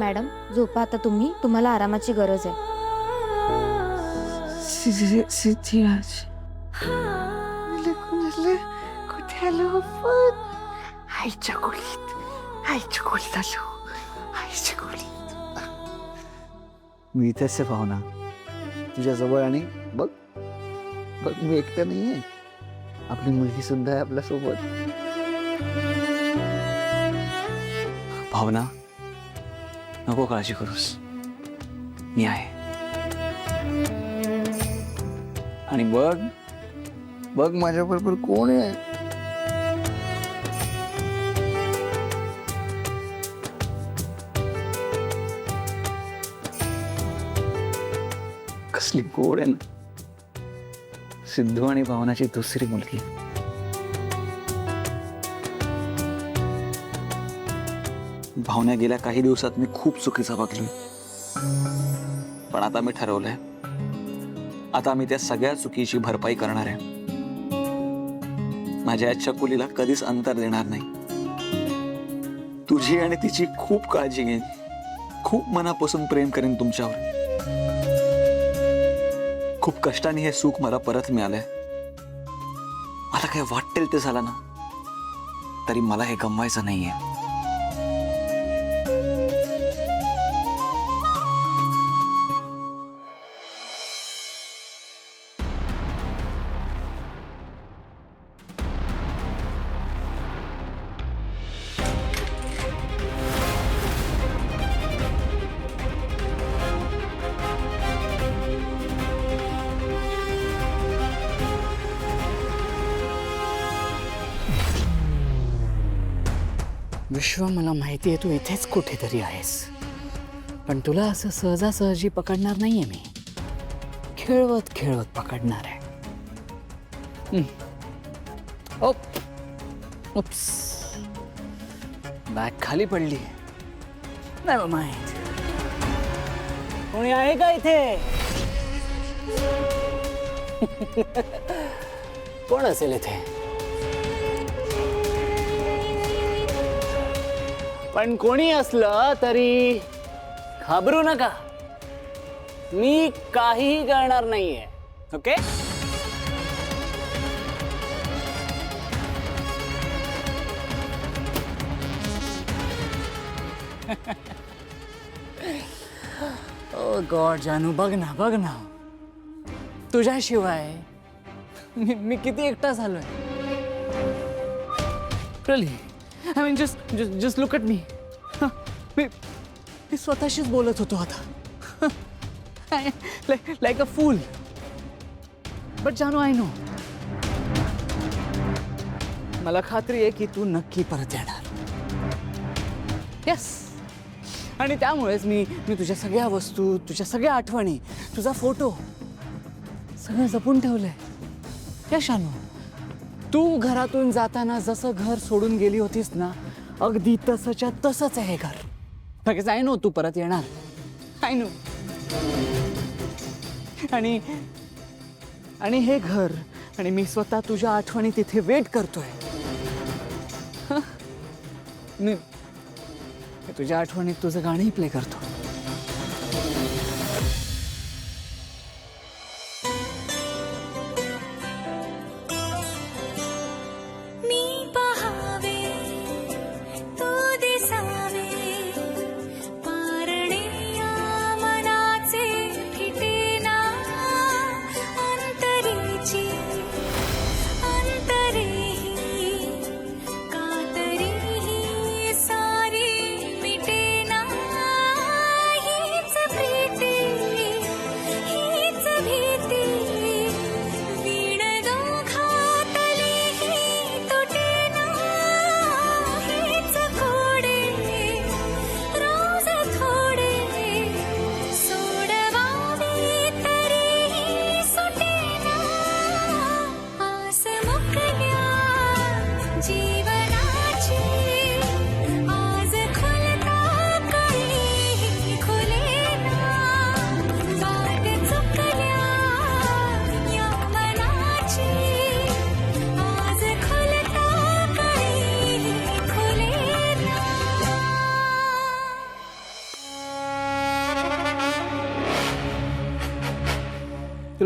Madam झोपा आता तुम्ही, तुम्हाला आरामाची गरज आहे. सिद्धिराज कुठे आलो आपण? आईच्या खोलीत आलो. आईच्या खोलीत मी इथेच आहे भावना, तुझ्या जवळ. आणि बघ बघ मी एकटा नाहीये, आपली मुलगी सुद्धा आहे आपल्या सोबत. भावना नको काळजी करूस, मी आहे. आणि बघ बघ माझ्या बरोबर कोण आहे. कसली गोड आहे ना, सिद्धू आणि भावनाची दुसरी मुलगी. भावना गेल्या काही दिवसात मी खूप चुकीचा वागलोय, पण आता मी ठरवलंय, आता मी त्या सगळ्या चुकीची भरपाई करणार आहे. माझ्या चकुलीला कधीच अंतर देणार नाही. तुझी आणि तिची खूप काळजी घेईन, खूप मनापासून प्रेम करेन तुमच्यावर. खूप कष्टाने हे सुख मला परत मिळालंय. मला काय वाटेल ते झालं ना, तरी मला हे गमवायचं नाहीये. विश्व, मला माहिती आहे तू इथेच कुठेतरी आहेस, पण तुला असं सहजासहजी पकडणार नाहीये मी. खेळवत खेळवत पकडणार आहे. उप्स, बॅग खाली पडली. Never mind. कोणी आहे का इथे? कोण असेल इथे? पण कोणी असलं तरी घाबरू नका, मी काहीही करणार नाहीये. ओके? ओ गॉड जानू, बघ ना तुझ्याशिवाय मी किती एकटा झालोय. Really, I mean, just look at me. मी स्वतःशीच बोलत होतो आता. Like a fool. But Janu, I know. मला खात्री आहे की तू नक्की परत येणार. Yes. आणि त्यामुळेच मी तुझ्या सगळ्या वस्तू, तुझ्या सगळ्या आठवणी, तुझा फोटो सगळं जपून ठेवलंय. या शानू, तू घरातून जाताना जसं घर सोडून गेली होतीस ना, अगदी तसंच्या तसंच आहे हे घर. लगेच आय नो तू परत येणार. I know. आणि हे घर आणि मी स्वतः तुझ्या आठवणी तिथे वेट करतोय. मी तुझ्या आठवणीत तुझं गाणंही प्ले करतो.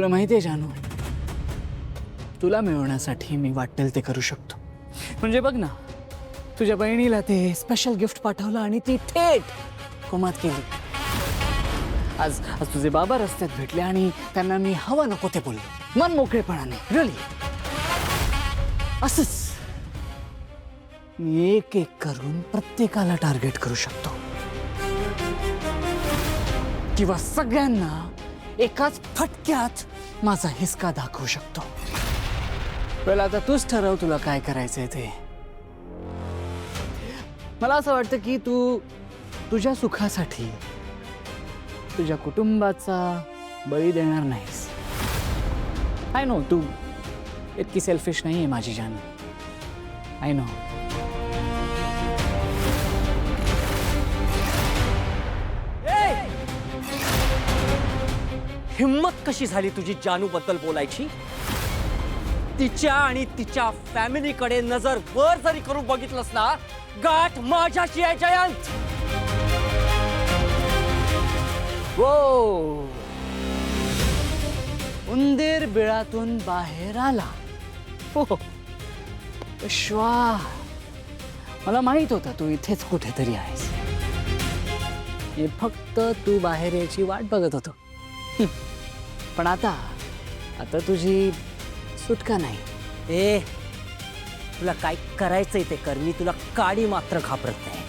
तुला माहिती आहे जानू, तुला मिळवण्यासाठी मी वाटेल ते करू शकतो. म्हणजे बघ ना, तुझ्या बहिणीला ते स्पेशल गिफ्ट पाठवलं आणि ती थेट कोमात केली. आज आज तुझे बाबा रस्त्यात भेटले आणि त्यांना मी हवं नको ते बोललो, मन मोकळेपणाने. रिअली असंच मी एक एक करून प्रत्येकाला टार्गेट करू शकतो, किंवा सगळ्यांना एकाच फटक्यात माझा हिसका दाखवू शकतो. पहिला आता तूच ठरव तुला काय करायचंय ते. मला असं वाटतं की तू तुझ्या सुखासाठी तुझ्या कुटुंबाचा बळी देणार नाहीस. आय नो तू इतकी सेल्फिश नाहीये माझी जान, आय नो. हिम्मत कशी झाली तुझी जानू बद्दल बोलायची? तिच्या आणि तिच्या फॅमिलीकडे नजर वर जरी करून बघितलंस ना, गाठ माझ्याशी आहे जयंत. वो उंदीर बिळातून बाहेर आला. हो विश्वा, मला माहित होतं तू इथेच कुठेतरी आहेस. मी फक्त तू बाहेर यायची वाट बघत होतो. पण आता तुझी सुटका नाही. ए, तुला काय करायचंय ते कर, मी तुला काडी मात्र घाबरत नाही.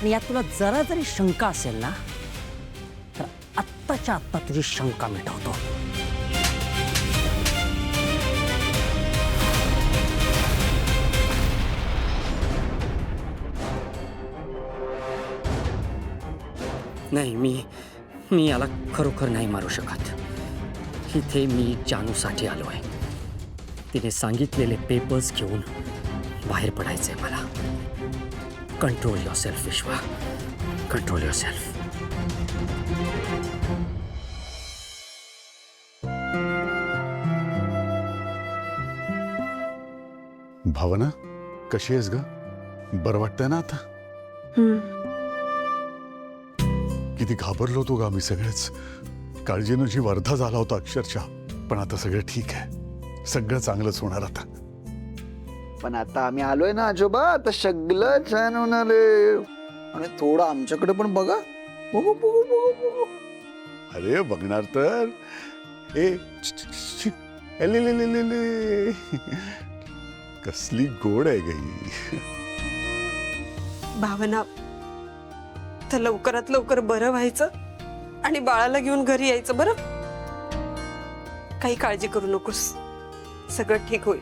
आणि यात तुला जरा जरी शंका असेल ना, तर आत्ताच्या आत्ता तुझी शंका मिटवतो. नाही, मी याला खरोखर नाही मारू शकत. इथे मी जानूसाठी आलो आहे. तिने सांगितलेले पेपर्स घेऊन बाहेर पडायचंय मला. कंट्रोल युअरसेल्फ विश्वा, कंट्रोल युअरसेल्फ. भावना, कशी आहेस ग? बरं वाटतंय ना आता? किती घाबरलो होतो ग आम्ही सगळेच. काळजीनं जी वर्धा झाला होता अक्षरशः. पण आता सगळं ठीक आहे, सगळं चांगलंच होणार आता. पण आता आम्ही आलोय ना आजोबा, आता सगळं छान होणार आहे. आणि थोडं आमच्याकडे पण बघा. बघू बघू बघू बघू. अरे बघणार तर. ए च, च, च, एले, ले, ले, ले, ले. कसली गोड आहे गई. भावना, तर लवकरात लवकर बरं व्हायचं आणि बाळाला घेऊन घरी यायचं. बरं, काही काळजी करू नकोस, सगळं ठीक होईल.